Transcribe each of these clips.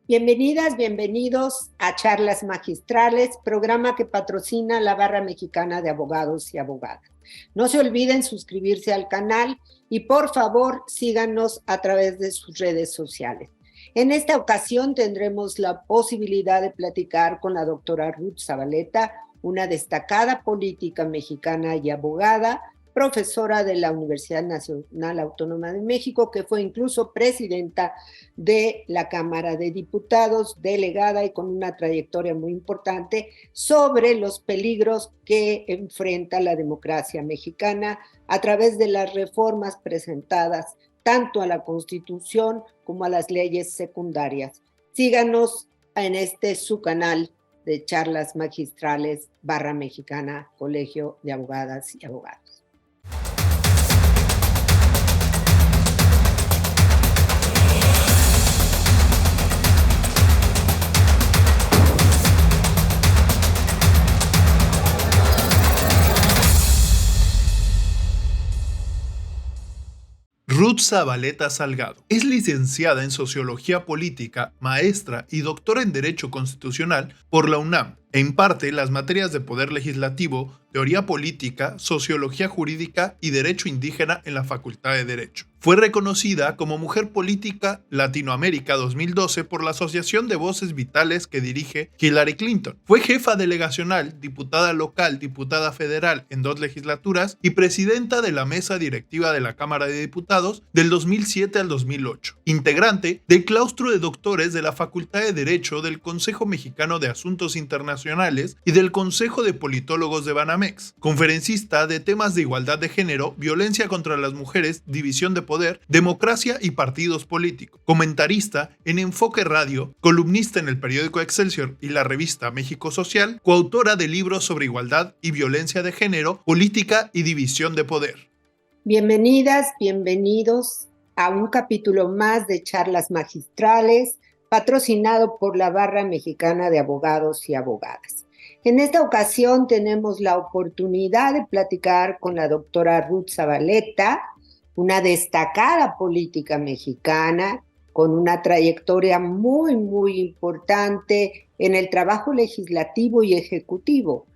Bienvenidas, bienvenidos a Charlas Magistrales, programa que patrocina la Barra Mexicana de Abogados y Abogadas. No se olviden suscribirse al canal y por favor síganos a través de sus redes sociales. En esta ocasión tendremos la posibilidad de platicar con la doctora Ruth Zabaleta, una destacada política mexicana y abogada, profesora de la Universidad Nacional Autónoma de México, que fue incluso presidenta de la Cámara de Diputados, delegada y con una trayectoria muy importante sobre los peligros que enfrenta la democracia mexicana a través de las reformas presentadas tanto a la Constitución como a las leyes secundarias. Síganos en su canal de Charlas Magistrales, Barra Mexicana, Colegio de Abogadas y Abogados. Ruth Zabaleta Salgado es licenciada en Sociología Política, maestra y doctora en Derecho Constitucional por la UNAM. E imparte las materias de Poder Legislativo, Teoría Política, Sociología Jurídica y Derecho Indígena en la Facultad de Derecho. Fue reconocida como Mujer Política Latinoamérica 2012 por la Asociación de Voces Vitales que dirige Hillary Clinton. Fue jefa delegacional, diputada local, diputada federal en 2 legislaturas y presidenta de la mesa directiva de la Cámara de Diputados del 2007 al 2008. Integrante del claustro de doctores de la Facultad de Derecho del Consejo Mexicano de Asuntos Internacionales y del Consejo de Politólogos de Banamex. Conferencista de temas de igualdad de género, violencia contra las mujeres, división de poder, democracia y partidos políticos. Comentarista en Enfoque Radio, columnista en el periódico Excelsior y la revista México Social, coautora de libros sobre igualdad y violencia de género, política y división de poder. Bienvenidas, bienvenidos a un capítulo más de Charlas Magistrales, patrocinado por la Barra Mexicana de Abogados y Abogadas. En esta ocasión tenemos la oportunidad de platicar con la doctora Ruth Zabaleta, una destacada política mexicana con una trayectoria muy, muy importante en el trabajo legislativo y ejecutivo.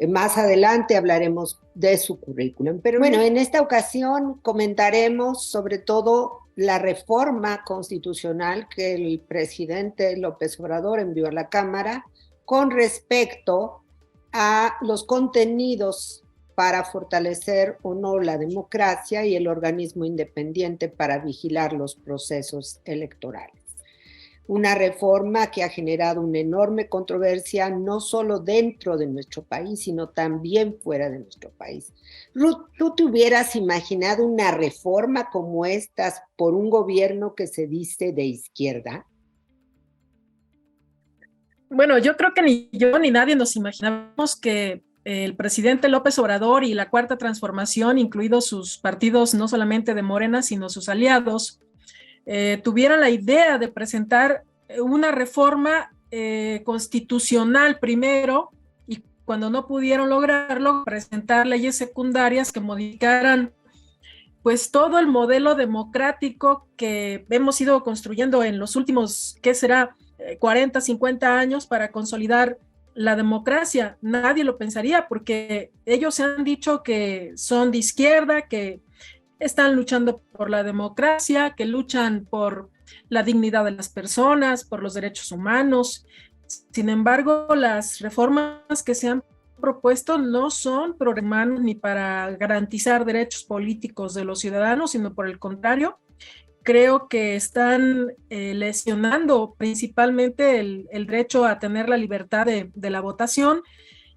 Más adelante hablaremos de su currículum. Pero bueno, en esta ocasión comentaremos sobre todo la reforma constitucional que el presidente López Obrador envió a la Cámara con respecto a los contenidos para fortalecer o no la democracia y el organismo independiente para vigilar los procesos electorales. Una reforma que ha generado una enorme controversia no solo dentro de nuestro país, sino también fuera de nuestro país. Ruth, ¿tú te hubieras imaginado una reforma como estas por un gobierno que se dice de izquierda? Bueno, yo creo que ni yo ni nadie nos imaginamos que el presidente López Obrador y la Cuarta Transformación, incluidos sus partidos no solamente de Morena, sino sus aliados, tuvieran la idea de presentar una reforma constitucional primero y cuando no pudieron lograrlo, presentar leyes secundarias que modificaran pues todo el modelo democrático que hemos ido construyendo en los últimos, ¿qué será? 40, 50 años para consolidar la democracia. Nadie lo pensaría porque ellos se han dicho que son de izquierda, que están luchando por la democracia, que luchan por la dignidad de las personas, por los derechos humanos. Sin embargo, las reformas que se han propuesto no son pro-humanos ni para garantizar derechos políticos de los ciudadanos, sino por el contrario, creo que están lesionando principalmente el derecho a tener la libertad de la votación.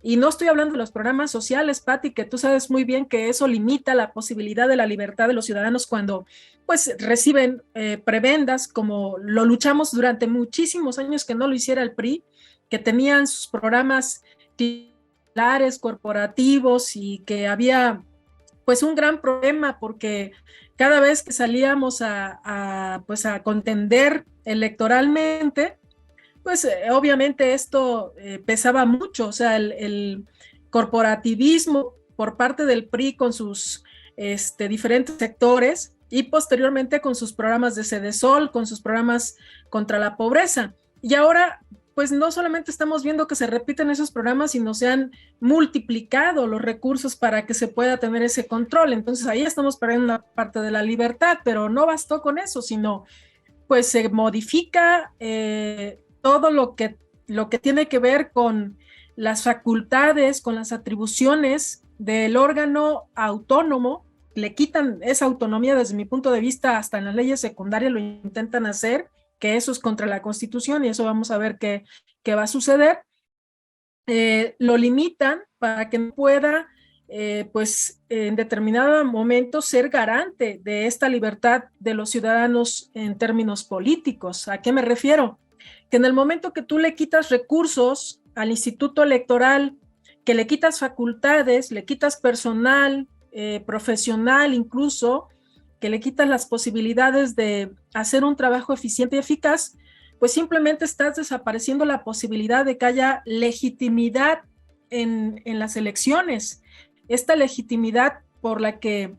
Y no estoy hablando de los programas sociales, Pati, que tú sabes muy bien que eso limita la posibilidad de la libertad de los ciudadanos cuando pues reciben prebendas, como lo luchamos durante muchísimos años que no lo hiciera el PRI, que tenían sus programas titulares, corporativos y que había pues un gran problema porque cada vez que salíamos a contender electoralmente, pues obviamente esto pesaba mucho, o sea, el corporativismo por parte del PRI con sus diferentes sectores y posteriormente con sus programas de Sedesol, con sus programas contra la pobreza. Y ahora, pues no solamente estamos viendo que se repiten esos programas, sino se han multiplicado los recursos para que se pueda tener ese control. Entonces ahí estamos perdiendo una parte de la libertad, pero no bastó con eso, sino pues se modifica todo lo que tiene que ver con las facultades, con las atribuciones del órgano autónomo. Le quitan esa autonomía desde mi punto de vista, hasta en las leyes secundarias lo intentan hacer, que eso es contra la Constitución y eso vamos a ver qué va a suceder. Lo limitan para que no pueda, pues en determinado momento ser garante de esta libertad de los ciudadanos en términos políticos. ¿A qué me refiero? Que en el momento que tú le quitas recursos al Instituto Electoral, que le quitas facultades, le quitas personal, profesional incluso, que le quitas las posibilidades de hacer un trabajo eficiente y eficaz, pues simplemente estás desapareciendo la posibilidad de que haya legitimidad en las elecciones. Esta legitimidad por la que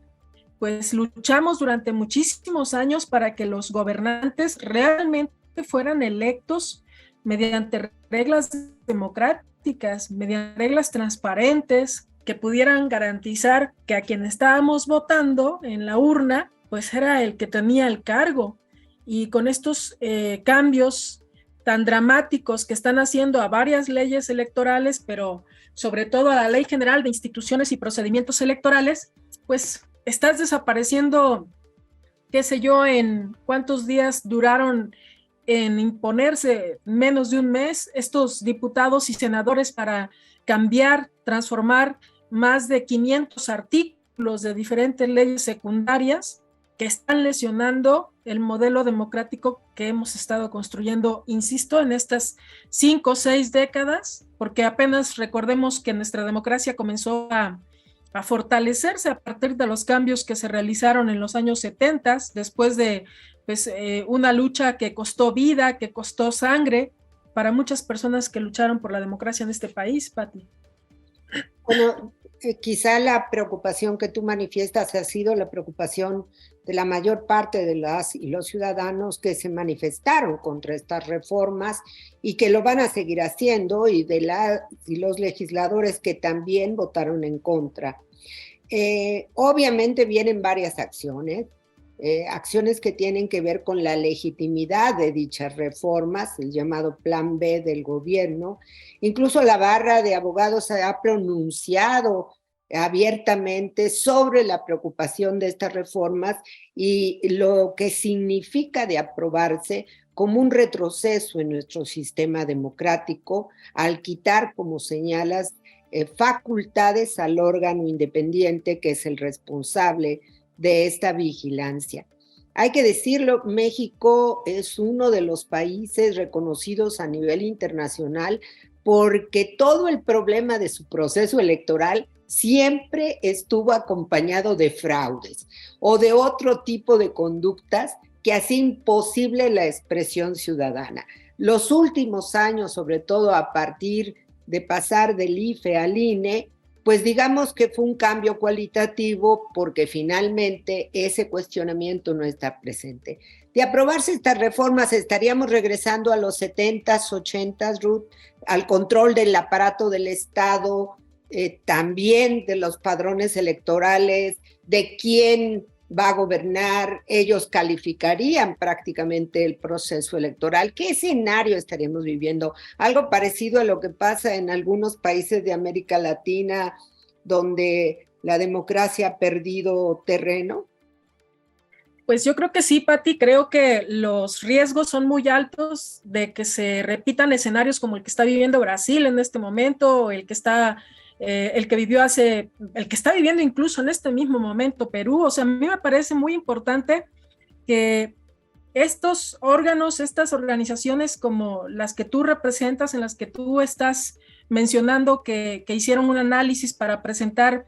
pues luchamos durante muchísimos años para que los gobernantes realmente fueran electos mediante reglas democráticas, mediante reglas transparentes, que pudieran garantizar que a quien estábamos votando en la urna, pues era el que tenía el cargo. Y con estos cambios tan dramáticos que están haciendo a varias leyes electorales, pero sobre todo a la Ley General de Instituciones y Procedimientos Electorales, pues estás desapareciendo, qué sé yo, en cuántos días duraron en imponerse, menos de un mes, estos diputados y senadores para cambiar, transformar más de 500 artículos de diferentes leyes secundarias que están lesionando el modelo democrático que hemos estado construyendo, insisto, en estas 5 o 6 décadas, porque apenas recordemos que nuestra democracia comenzó a fortalecerse a partir de los cambios que se realizaron en los años 70, después de pues, una lucha que costó vida, que costó sangre para muchas personas que lucharon por la democracia en este país, Pati. Bueno, quizá la preocupación que tú manifiestas ha sido la preocupación de la mayor parte de las y los ciudadanos que se manifestaron contra estas reformas y que lo van a seguir haciendo, y de y los legisladores que también votaron en contra. Obviamente vienen varias acciones, acciones que tienen que ver con la legitimidad de dichas reformas, el llamado Plan B del gobierno. Incluso la barra de abogados se ha pronunciado abiertamente sobre la preocupación de estas reformas y lo que significa de aprobarse como un retroceso en nuestro sistema democrático al quitar, como señalas, facultades al órgano independiente que es el responsable de esta vigilancia. Hay que decirlo, México es uno de los países reconocidos a nivel internacional porque todo el problema de su proceso electoral siempre estuvo acompañado de fraudes o de otro tipo de conductas que hacía imposible la expresión ciudadana. Los últimos años, sobre todo a partir de pasar del IFE al INE, pues digamos que fue un cambio cualitativo porque finalmente ese cuestionamiento no está presente. De aprobarse estas reformas estaríamos regresando a los 70s, 80s, Ruth, al control del aparato del Estado, también de los padrones electorales, de quién va a gobernar. Ellos calificarían prácticamente el proceso electoral. ¿Qué escenario estaríamos viviendo? Algo parecido a lo que pasa en algunos países de América Latina, donde la democracia ha perdido terreno. Pues yo creo que sí, Pati, creo que los riesgos son muy altos de que se repitan escenarios como el que está viviendo Brasil en este momento, el que está el que está viviendo incluso en este mismo momento Perú. O sea, a mí me parece muy importante que estos órganos, estas organizaciones como las que tú representas, en las que tú estás mencionando que hicieron un análisis para presentar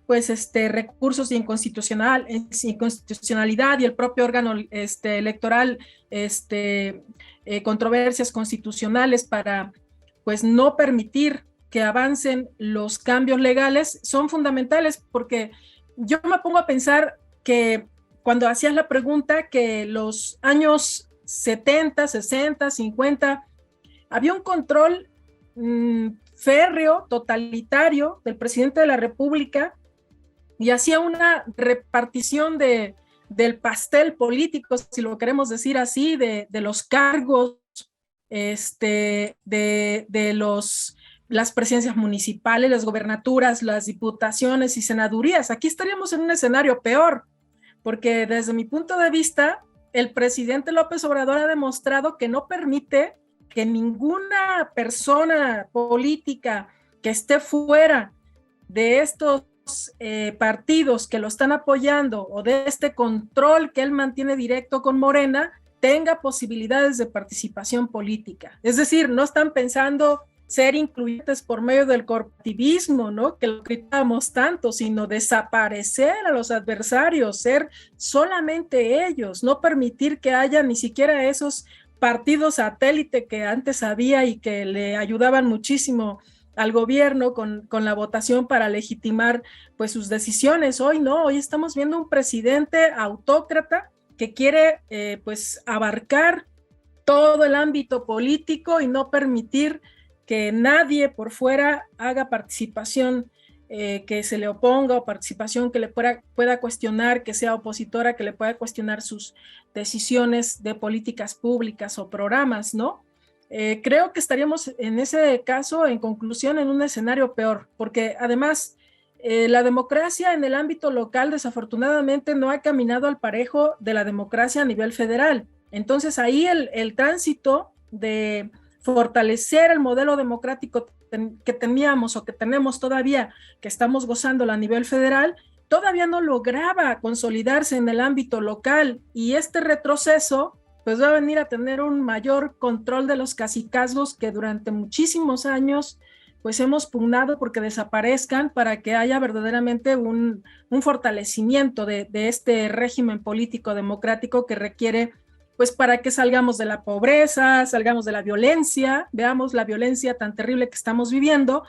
pues recursos de inconstitucionalidad y el propio órgano electoral, controversias constitucionales para pues no permitir que avancen los cambios legales, son fundamentales, porque yo me pongo a pensar que cuando hacías la pregunta que los años 70, 60, 50 había un control férreo, totalitario del presidente de la República y hacía una repartición del pastel político, si lo queremos decir así, de los cargos, las presidencias municipales, las gobernaturas, las diputaciones y senadurías. Aquí estaríamos en un escenario peor, porque desde mi punto de vista, el presidente López Obrador ha demostrado que no permite que ninguna persona política que esté fuera de estos partidos que lo están apoyando o de este control que él mantiene directo con Morena tenga posibilidades de participación política. Es decir, no están pensando ser incluyentes por medio del corporativismo, ¿no? Que lo criticamos tanto, sino desaparecer a los adversarios, ser solamente ellos, no permitir que haya ni siquiera esos partidos satélite que antes había y que le ayudaban muchísimo al gobierno con la votación para legitimar pues sus decisiones. Hoy no, hoy estamos viendo un presidente autócrata que quiere pues abarcar todo el ámbito político y no permitir que nadie por fuera haga participación que se le oponga o participación que le pueda cuestionar, que sea opositora, que le pueda cuestionar sus decisiones de políticas públicas o programas, ¿no? Creo que estaríamos en ese caso, en conclusión, en un escenario peor, porque además la democracia en el ámbito local desafortunadamente no ha caminado al parejo de la democracia a nivel federal. Entonces ahí el tránsito de fortalecer el modelo democrático que teníamos o que tenemos todavía, que estamos gozando a nivel federal, todavía no lograba consolidarse en el ámbito local, y este retroceso pues va a venir a tener un mayor control de los cacicazgos que durante muchísimos años pues hemos pugnado porque desaparezcan, para que haya verdaderamente un fortalecimiento de este régimen político democrático que requiere pues para que salgamos de la pobreza, salgamos de la violencia, veamos la violencia tan terrible que estamos viviendo.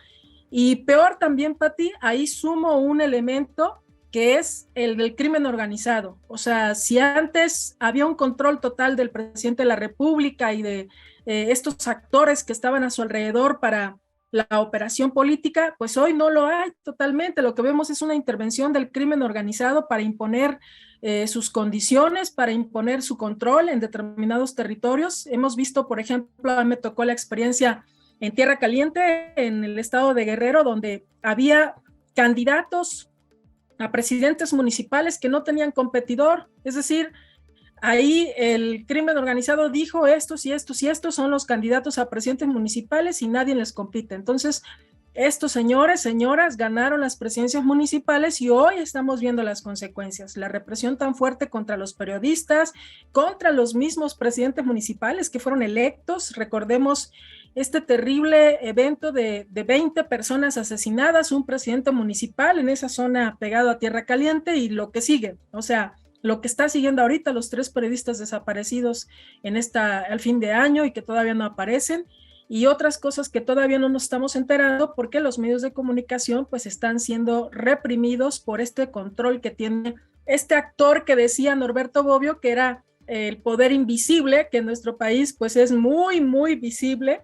Y peor también, Pati, ahí sumo un elemento que es el del crimen organizado. O sea, si antes había un control total del presidente de la República y de estos actores que estaban a su alrededor para la operación política, pues hoy no lo hay totalmente. Lo que vemos es una intervención del crimen organizado para imponer sus condiciones, para imponer su control en determinados territorios. Hemos visto, por ejemplo, me tocó la experiencia en Tierra Caliente, en el estado de Guerrero, donde había candidatos a presidentes municipales que no tenían competidor. Es decir, ahí el crimen organizado dijo estos y estos y estos son los candidatos a presidentes municipales y nadie les compite. Entonces, estos señores, señoras ganaron las presidencias municipales y hoy estamos viendo las consecuencias, la represión tan fuerte contra los periodistas, contra los mismos presidentes municipales que fueron electos. Recordemos este terrible evento de 20 personas asesinadas, un presidente municipal en esa zona pegado a Tierra Caliente, y lo que sigue, o sea, lo que está siguiendo ahorita, los 3 periodistas desaparecidos al fin de año y que todavía no aparecen, y otras cosas que todavía no nos estamos enterando porque los medios de comunicación pues están siendo reprimidos por este control que tiene este actor que decía Norberto Bobbio, que era el poder invisible, que en nuestro país pues es muy, muy visible.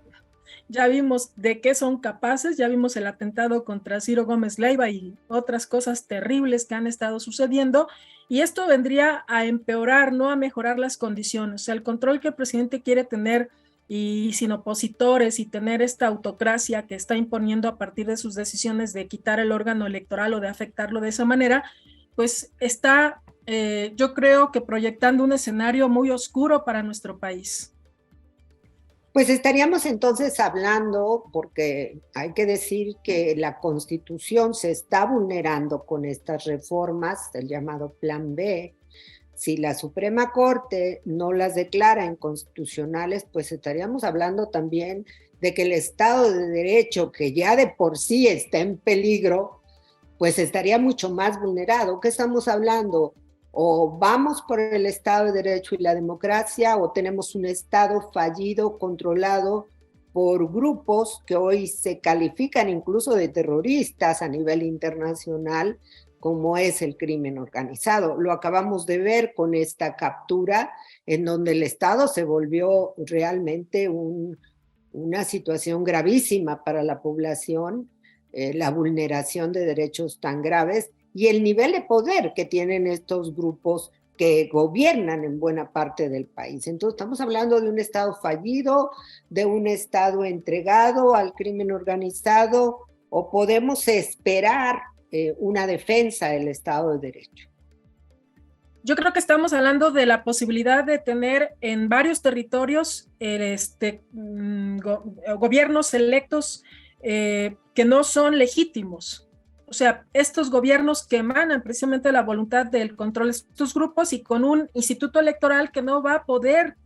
Ya vimos de qué son capaces, ya vimos el atentado contra Ciro Gómez Leiva y otras cosas terribles que han estado sucediendo, y esto vendría a empeorar, no a mejorar las condiciones. O sea, el control que el presidente quiere tener y sin opositores y tener esta autocracia que está imponiendo a partir de sus decisiones de quitar el órgano electoral o de afectarlo de esa manera, pues está, yo creo que proyectando un escenario muy oscuro para nuestro país. Pues estaríamos entonces hablando, porque hay que decir que la Constitución se está vulnerando con estas reformas, el llamado Plan B. Si la Suprema Corte no las declara inconstitucionales, pues estaríamos hablando también de que el Estado de Derecho, que ya de por sí está en peligro, pues estaría mucho más vulnerado. ¿Qué estamos hablando? O vamos por el Estado de Derecho y la democracia, o tenemos un Estado fallido, controlado por grupos que hoy se califican incluso de terroristas a nivel internacional, como es el crimen organizado. Lo acabamos de ver con esta captura, en donde el Estado se volvió realmente un una situación gravísima para la población, la vulneración de derechos tan graves y el nivel de poder que tienen estos grupos que gobiernan en buena parte del país. Entonces estamos hablando de un Estado fallido, de un Estado entregado al crimen organizado, o podemos esperar una defensa del Estado de Derecho. Yo creo que estamos hablando de la posibilidad de tener en varios territorios gobiernos electos que no son legítimos. O sea, estos gobiernos que emanan precisamente la voluntad del control de estos grupos y con un instituto electoral que no va a poder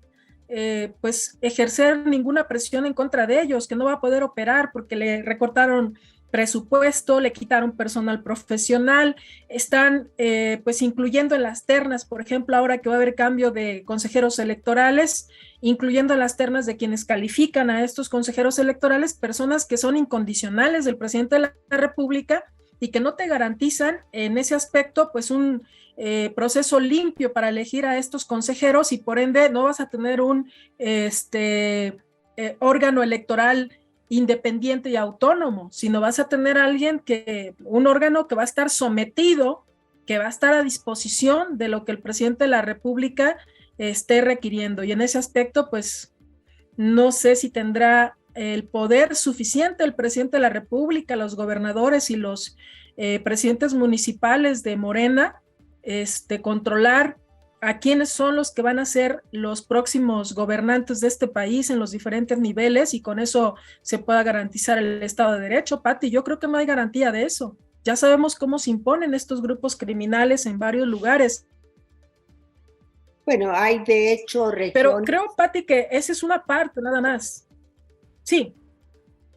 pues ejercer ninguna presión en contra de ellos, que no va a poder operar porque le recortaron presupuesto, le quitaron personal profesional, están pues incluyendo en las ternas, por ejemplo, ahora que va a haber cambio de consejeros electorales, incluyendo en las ternas de quienes califican a estos consejeros electorales, personas que son incondicionales del presidente de la República y que no te garantizan en ese aspecto pues un proceso limpio para elegir a estos consejeros y por ende no vas a tener un órgano electoral independiente y autónomo, sino vas a tener un órgano que va a estar sometido, que va a estar a disposición de lo que el presidente de la República esté requiriendo. Y en ese aspecto, pues, no sé si tendrá el poder suficiente el presidente de la República, los gobernadores y los presidentes municipales de Morena, controlar a quiénes son los que van a ser los próximos gobernantes de este país en los diferentes niveles y con eso se pueda garantizar el Estado de Derecho. Pati, yo creo que no hay garantía de eso. Ya sabemos cómo se imponen estos grupos criminales en varios lugares. Bueno, hay de hecho regiones... Pero creo, Pati, que esa es una parte nada más. Sí,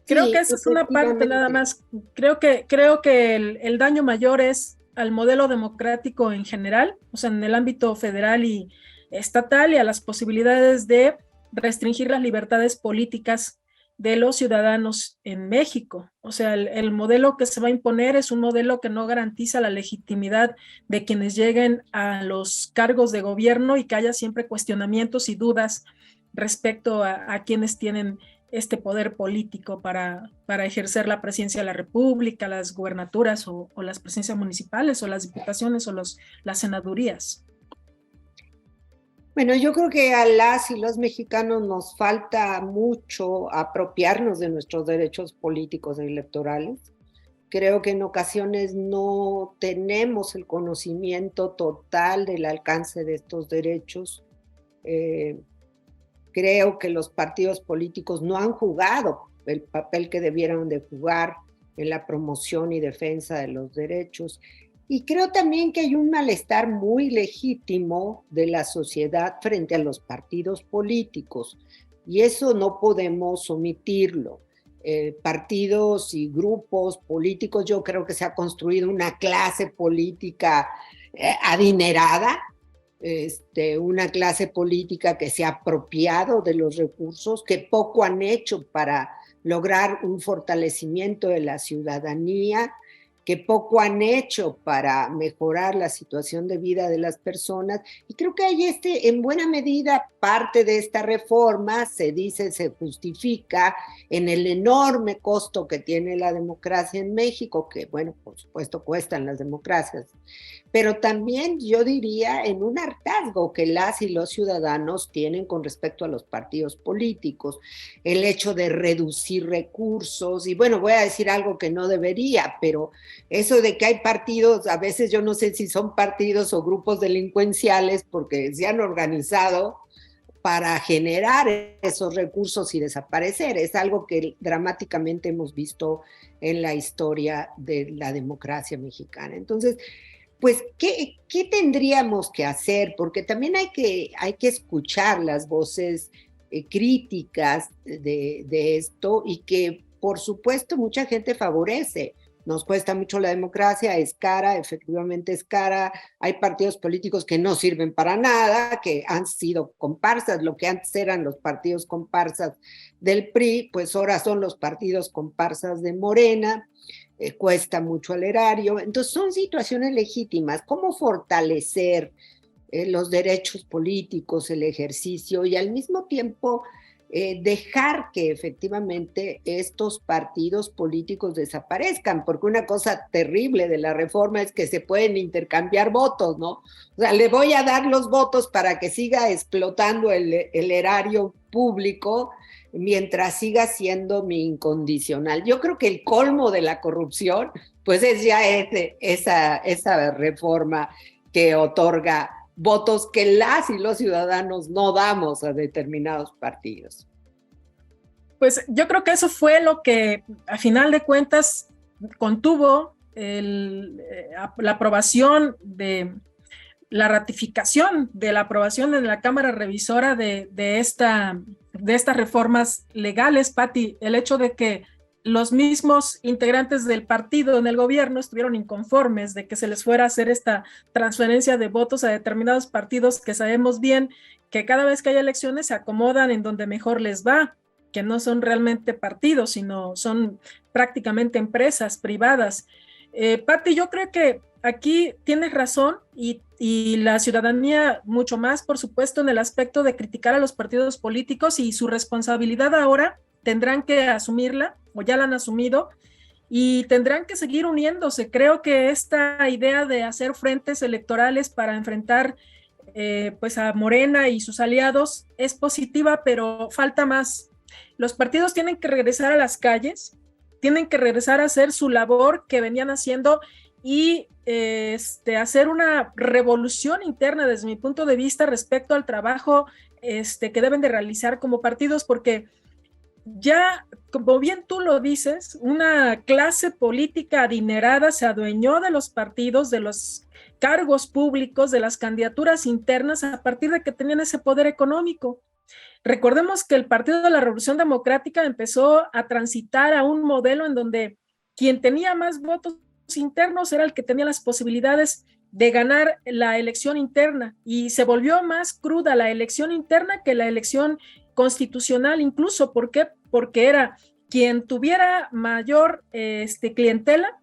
creo que esa es una parte nada más. Creo que el daño mayor es al modelo democrático en general, o sea, en el ámbito federal y estatal y a las posibilidades de restringir las libertades políticas de los ciudadanos en México. O sea, el modelo que se va a imponer es un modelo que no garantiza la legitimidad de quienes lleguen a los cargos de gobierno y que haya siempre cuestionamientos y dudas respecto a quienes tienen este poder político para ejercer la presidencia de la República, las gubernaturas o las presidencias municipales o las diputaciones o las senadurías. Bueno, yo creo que a las y los mexicanos nos falta mucho apropiarnos de nuestros derechos políticos e electorales. Creo que en ocasiones no tenemos el conocimiento total del alcance de estos derechos. Creo que los partidos políticos no han jugado el papel que debieron de jugar en la promoción y defensa de los derechos. Y creo también que hay un malestar muy legítimo de la sociedad frente a los partidos políticos. Y eso no podemos omitirlo. Partidos y grupos políticos, yo creo que se ha construido una clase política adinerada, una clase política que se ha apropiado de los recursos, que poco han hecho para lograr un fortalecimiento de la ciudadanía, que poco han hecho para mejorar la situación de vida de las personas. Y creo que hay en buena medida, parte de esta reforma se justifica en el enorme costo que tiene la democracia en México, que bueno, por supuesto cuestan las democracias, pero también yo diría en un hartazgo que las y los ciudadanos tienen con respecto a los partidos políticos, el hecho de reducir recursos, y bueno, voy a decir algo que no debería, pero eso de que hay partidos, a veces yo no sé si son partidos o grupos delincuenciales porque se han organizado para generar esos recursos y desaparecer, es algo que dramáticamente hemos visto en la historia de la democracia mexicana. Entonces, pues, ¿qué tendríamos que hacer? Porque también hay que escuchar las voces críticas de esto y que, por supuesto, mucha gente favorece. Nos cuesta mucho la democracia, es cara, efectivamente es cara. Hay partidos políticos que no sirven para nada, que han sido comparsas, lo que antes eran los partidos comparsas del PRI, pues ahora son los partidos comparsas de Morena. Cuesta mucho al erario. Entonces son situaciones legítimas. ¿Cómo fortalecer los derechos políticos, el ejercicio y al mismo tiempo dejar que efectivamente estos partidos políticos desaparezcan, porque una cosa terrible de la reforma es que se pueden intercambiar votos, ¿no? O sea, le voy a dar los votos para que siga explotando el erario público mientras siga siendo mi incondicional. Yo creo que el colmo de la corrupción, pues es ya esa reforma que otorga votos que las y los ciudadanos no damos a determinados partidos. Pues yo creo que eso fue lo que a final de cuentas contuvo la aprobación de la ratificación de la aprobación en la Cámara Revisora de estas reformas legales, Pati, el hecho de que los mismos integrantes del partido en el gobierno estuvieron inconformes de que se les fuera a hacer esta transferencia de votos a determinados partidos que sabemos bien que cada vez que hay elecciones se acomodan en donde mejor les va, que no son realmente partidos, sino son prácticamente empresas privadas. Pati, yo creo que aquí tienes razón y la ciudadanía mucho más, por supuesto, en el aspecto de criticar a los partidos políticos y su responsabilidad ahora tendrán que asumirla, o ya la han asumido, y tendrán que seguir uniéndose. Creo que esta idea de hacer frentes electorales para enfrentar pues a Morena y sus aliados es positiva, pero falta más. Los partidos tienen que regresar a las calles, tienen que regresar a hacer su labor que venían haciendo y hacer una revolución interna desde mi punto de vista respecto al trabajo que deben de realizar como partidos, porque ya, como bien tú lo dices, una clase política adinerada se adueñó de los partidos, de los cargos públicos, de las candidaturas internas a partir de que tenían ese poder económico. Recordemos que el Partido de la Revolución Democrática empezó a transitar a un modelo en donde quien tenía más votos internos era el que tenía las posibilidades de ganar la elección interna, y se volvió más cruda la elección interna que la elección constitucional, incluso. ¿Por qué? Porque era quien tuviera mayor clientela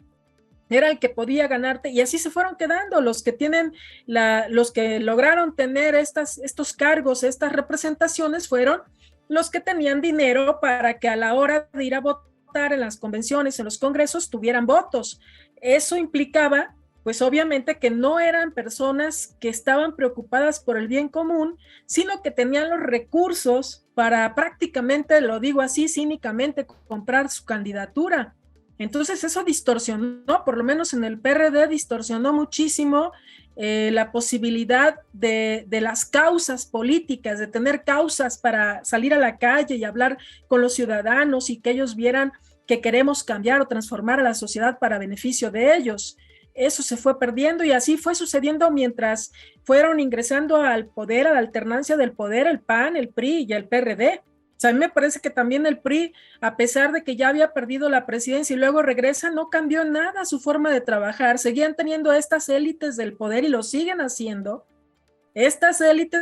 era el que podía ganarte, y así se fueron quedando los que tienen los que lograron tener estos cargos, estas representaciones, fueron los que tenían dinero para que a la hora de ir a votar en las convenciones, en los congresos, tuvieran votos. Eso implicaba, pues obviamente, que no eran personas que estaban preocupadas por el bien común, sino que tenían los recursos para prácticamente, lo digo así cínicamente, comprar su candidatura. Entonces eso distorsionó, por lo menos en el PRD, distorsionó muchísimo la posibilidad de las causas políticas, de tener causas para salir a la calle y hablar con los ciudadanos y que ellos vieran que queremos cambiar o transformar a la sociedad para beneficio de ellos. Eso se fue perdiendo, y así fue sucediendo mientras fueron ingresando al poder, a la alternancia del poder, el PAN, el PRI y el PRD. O sea, a mí me parece que también el PRI, a pesar de que ya había perdido la presidencia y luego regresa, no cambió nada su forma de trabajar. Seguían teniendo estas élites del poder y lo siguen haciendo. Estas élites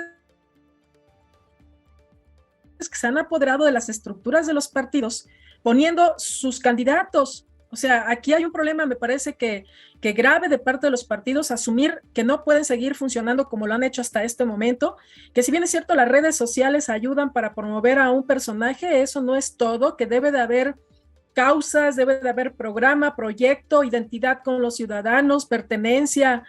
que se han apoderado de las estructuras de los partidos, poniendo sus candidatos. O sea, aquí hay un problema, me parece que grave de parte de los partidos, asumir que no pueden seguir funcionando como lo han hecho hasta este momento, que si bien es cierto las redes sociales ayudan para promover a un personaje, eso no es todo, que debe de haber causas, debe de haber programa, proyecto, identidad con los ciudadanos, pertenencia.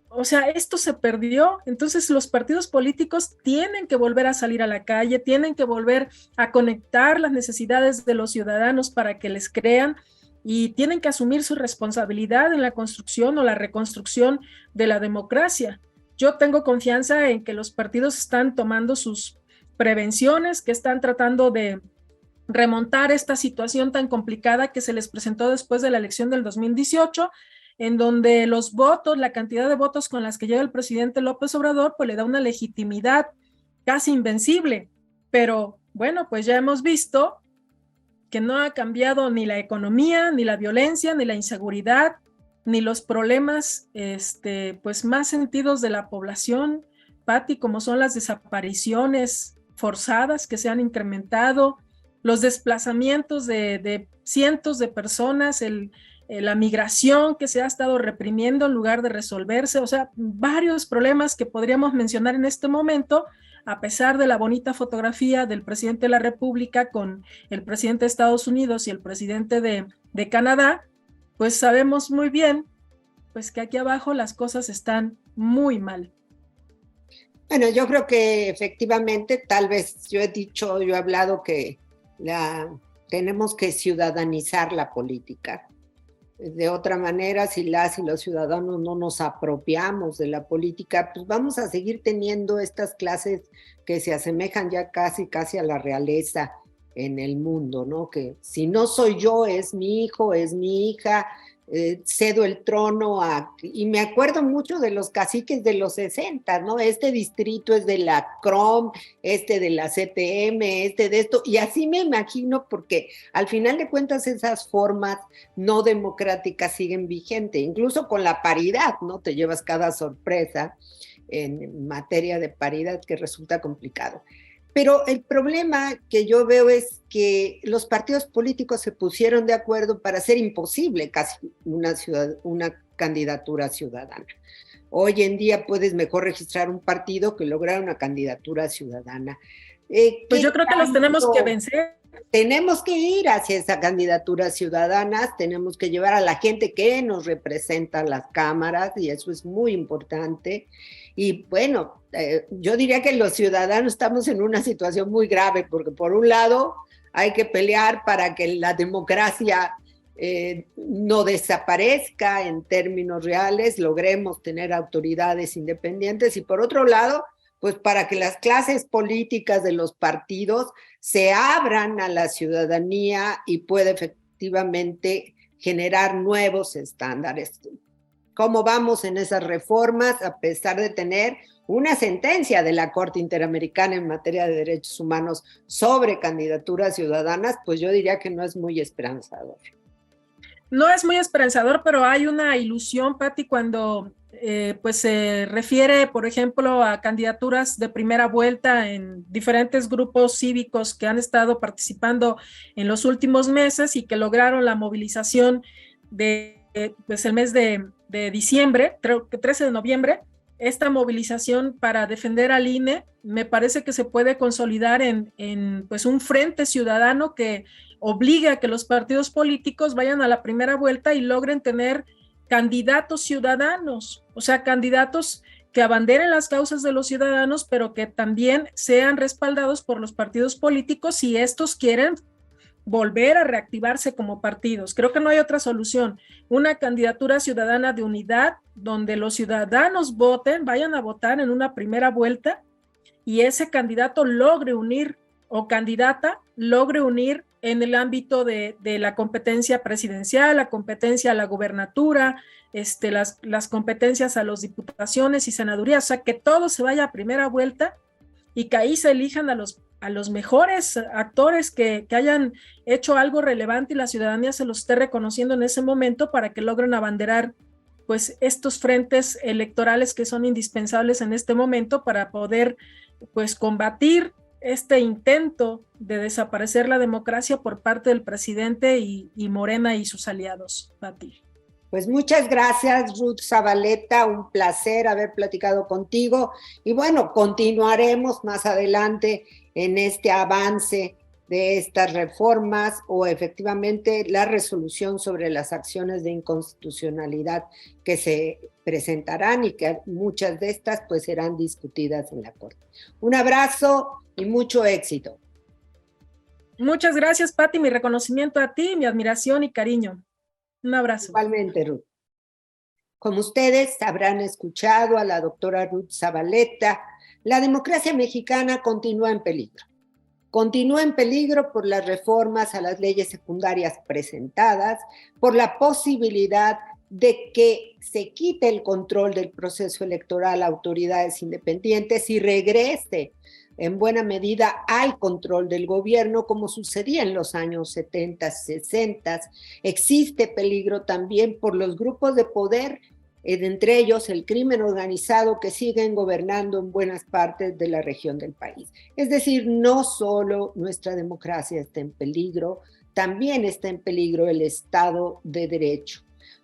O sea, esto se perdió. Entonces los partidos políticos tienen que volver a salir a la calle, tienen que volver a conectar las necesidades de los ciudadanos para que les crean, y tienen que asumir su responsabilidad en la construcción o la reconstrucción de la democracia. Yo tengo confianza en que los partidos están tomando sus prevenciones, que están tratando de remontar esta situación tan complicada que se les presentó después de la elección del 2018, en donde los votos, la cantidad de votos con las que llega el presidente López Obrador, pues le da una legitimidad casi invencible. Pero bueno, pues ya hemos visto que no ha cambiado ni la economía, ni la violencia, ni la inseguridad, ni los problemas pues más sentidos de la población, Pati, como son las desapariciones forzadas que se han incrementado, los desplazamientos de cientos de personas, la migración que se ha estado reprimiendo en lugar de resolverse. O sea, varios problemas que podríamos mencionar en este momento a pesar de la bonita fotografía del presidente de la República con el presidente de Estados Unidos y el presidente de Canadá, pues sabemos muy bien pues que aquí abajo las cosas están muy mal. Bueno, yo creo que efectivamente, tal vez yo he hablado que tenemos que ciudadanizar la política. De otra manera, si las y los ciudadanos no nos apropiamos de la política, pues vamos a seguir teniendo estas clases que se asemejan ya casi a la realeza en el mundo, ¿no? Que si no soy yo, es mi hijo, es mi hija, cedo el trono y me acuerdo mucho de los caciques de los 60, ¿no? Este distrito es de la CROM, este de la CTM, este de esto, y así me imagino, porque al final de cuentas esas formas no democráticas siguen vigentes, incluso con la paridad, ¿no? Te llevas cada sorpresa en materia de paridad que resulta complicado. Pero el problema que yo veo es que los partidos políticos se pusieron de acuerdo para hacer imposible casi una candidatura ciudadana. Hoy en día puedes mejor registrar un partido que lograr una candidatura ciudadana. Pues yo creo que los tenemos que vencer. Tenemos que ir hacia esa candidatura ciudadana, tenemos que llevar a la gente que nos representa a las cámaras, y eso es muy importante. Y bueno, yo diría que los ciudadanos estamos en una situación muy grave, porque por un lado hay que pelear para que la democracia no desaparezca en términos reales, logremos tener autoridades independientes, y por otro lado, pues para que las clases políticas de los partidos se abran a la ciudadanía y pueda efectivamente generar nuevos estándares. ¿Cómo vamos en esas reformas a pesar de tener una sentencia de la Corte Interamericana en materia de derechos humanos sobre candidaturas ciudadanas? Pues yo diría que no es muy esperanzador. No es muy esperanzador, pero hay una ilusión, Pati, cuando pues se refiere, por ejemplo, a candidaturas de primera vuelta en diferentes grupos cívicos que han estado participando en los últimos meses y que lograron la movilización de pues el mes de diciembre, creo que 13 de noviembre. Esta movilización para defender al INE me parece que se puede consolidar en pues un frente ciudadano que obligue a que los partidos políticos vayan a la primera vuelta y logren tener candidatos ciudadanos, o sea, candidatos que abanderen las causas de los ciudadanos, pero que también sean respaldados por los partidos políticos si estos quieren volver a reactivarse como partidos. Creo que no hay otra solución. Una candidatura ciudadana de unidad donde los ciudadanos voten, vayan a votar en una primera vuelta y ese candidato logre unir o candidata logre unir en el ámbito de la competencia presidencial, la competencia a la gubernatura, las competencias a las diputaciones y senadurías, o sea, que todo se vaya a primera vuelta y que ahí se elijan a los mejores actores que hayan hecho algo relevante y la ciudadanía se los esté reconociendo en ese momento para que logren abanderar pues estos frentes electorales que son indispensables en este momento para poder pues combatir este intento de desaparecer la democracia por parte del presidente y Morena y sus aliados. Pati. Pues muchas gracias, Ruth Zavaleta, un placer haber platicado contigo y bueno, continuaremos más adelante en este avance de estas reformas o efectivamente la resolución sobre las acciones de inconstitucionalidad que se presentarán y que muchas de estas pues serán discutidas en la Corte. Un abrazo y mucho éxito. Muchas gracias, Pati, mi reconocimiento a ti, mi admiración y cariño. Un abrazo. Igualmente, Ruth. Como ustedes habrán escuchado a la doctora Ruth Zavaleta, la democracia mexicana continúa en peligro. Continúa en peligro por las reformas a las leyes secundarias presentadas, por la posibilidad de que se quite el control del proceso electoral a autoridades independientes y regrese en buena medida al control del gobierno, como sucedía en los años 70, 60. Existe peligro también por los grupos de poder, entre ellos el crimen organizado, que siguen gobernando en buenas partes de la región del país. Es decir, no solo nuestra democracia está en peligro, también está en peligro el Estado de Derecho.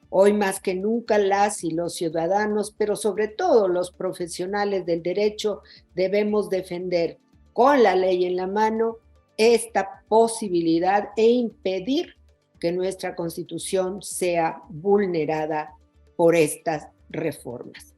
Hoy más que nunca las y los ciudadanos, pero sobre todo los profesionales del derecho, debemos defender con la ley en la mano esta posibilidad e impedir que nuestra Constitución sea vulnerada por estas reformas.